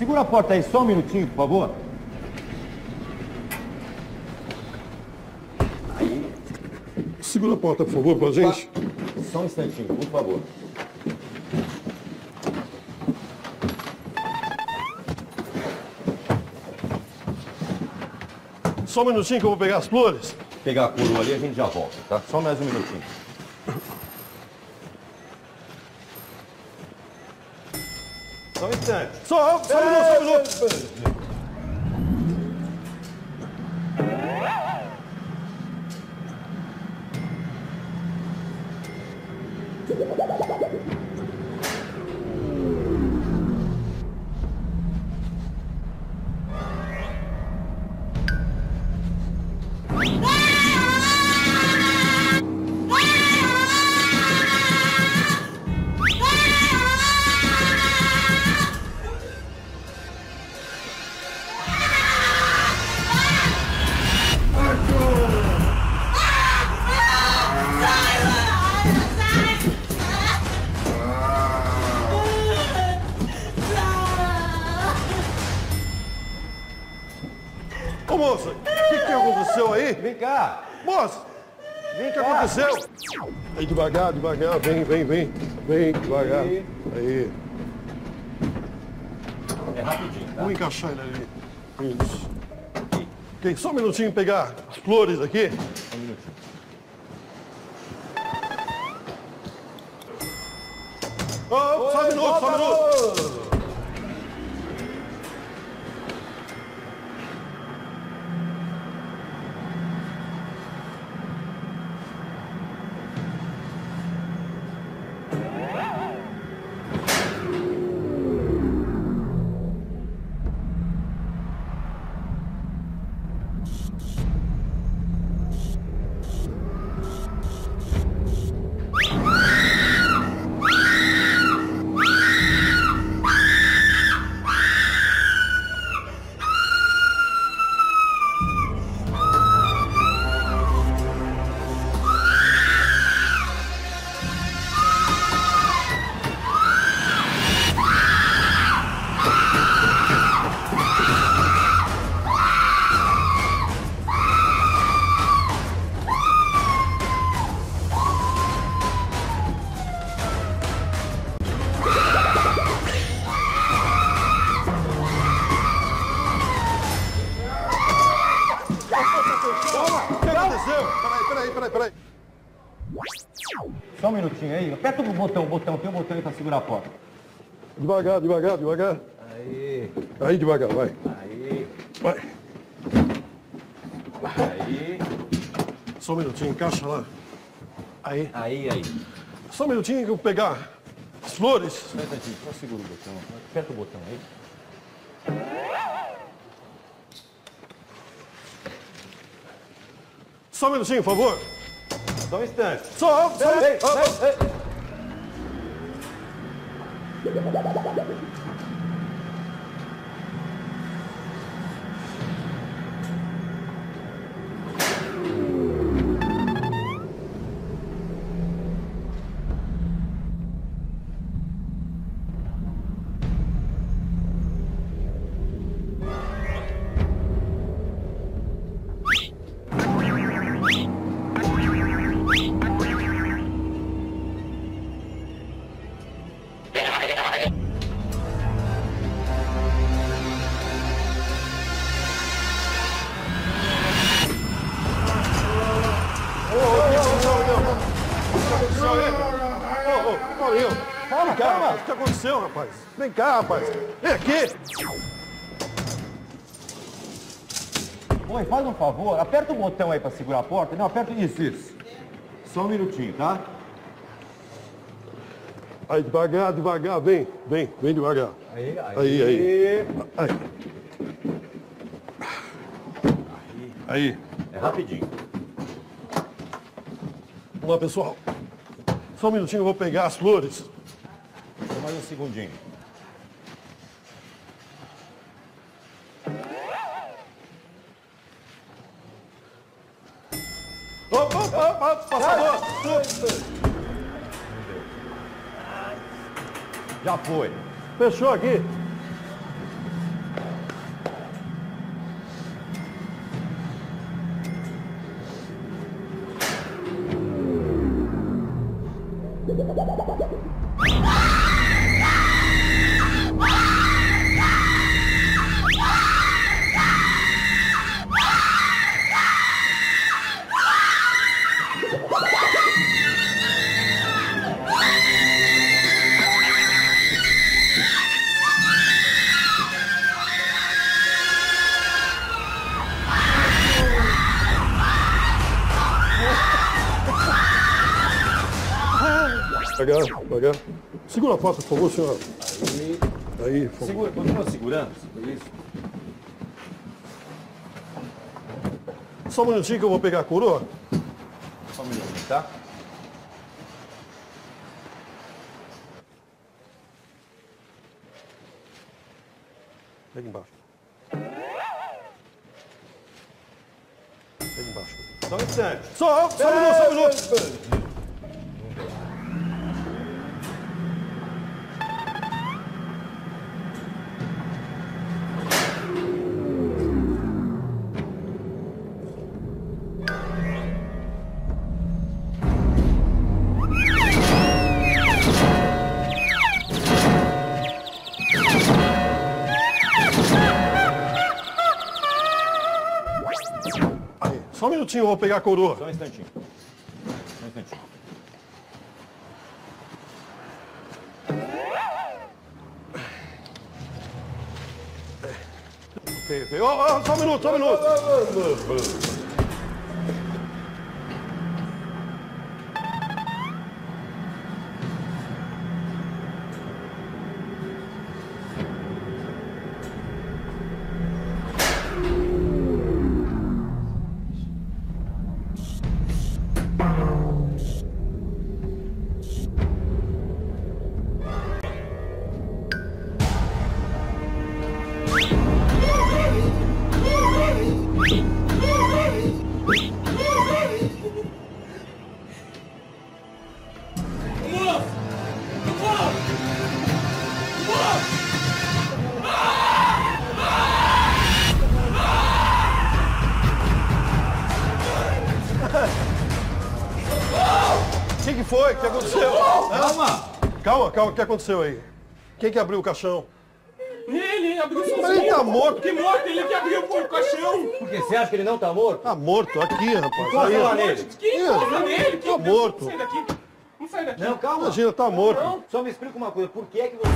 Segura a porta aí só um minutinho, por favor. Aí. Segura a porta, por favor, pra gente. Só um instantinho, por favor. Só um minutinho que eu vou pegar as flores. Pegar a coroa ali, a gente já volta, tá? Só mais um minutinho. Só um instante. Só um minuto. Ô, moça, o que aconteceu aí? Vem cá. Moça, Vem o que cá. aconteceu? Aí, devagar, vem, devagar. Aí. É rapidinho, tá? Vamos encaixar ele ali. Isso. Ok, só um minutinho pegar as flores aqui. Um minutinho. Oh, só um minuto. O que aconteceu? Peraí. Só um minutinho aí. Aperta o botão. Tem um botão aí pra segurar a porta. Devagar. Aí. Aí, devagar, vai. Aí. Vai. Aí. Só um minutinho, encaixa lá. Aí. Aí. Só um minutinho que eu vou pegar as flores. Só um instantinho. Só segura o botão. Aperta o botão aí. Só um minutinho, por favor. Só um instante. Só. Ei. Calma. O que aconteceu, rapaz? Vem cá, rapaz. Vem aqui. Oi, faz um favor. Aperta o botão aí pra segurar a porta. Não, aperta isso. Só um minutinho, tá? Aí, devagar. Vem devagar. Aí. É rapidinho. Vamos lá, pessoal. Só um minutinho, eu vou pegar as flores. Só mais um segundinho. Opa, passador. Já foi. Fechou aqui. Pegar. Segura a porta, por favor, senhor. Aí, por favor. Segura, continua segurando. Isso. Só um minutinho que eu vou pegar a coroa. Só um minutinho, tá? Pega embaixo. Pega embaixo. Só um instante. Só um minuto. Só um minutinho, eu vou pegar a coroa. Só um instantinho. Só um instantinho. Ok. Só um minuto. O que foi? O que aconteceu? Calma, o que aconteceu aí? Quem que abriu o caixão? Ele abriu sozinho. Mas ele tá morto. Que morto? Ele que abriu o caixão. Por que você acha que ele não tá morto? Tá morto, aqui, rapaz. Encosta Aí, lá ó. nele. Que encosta nele? Tá morto. Vamos sair daqui. Vamos sair daqui. Não, calma. Imagina, tá morto. Só me explica uma coisa. Por que é que você...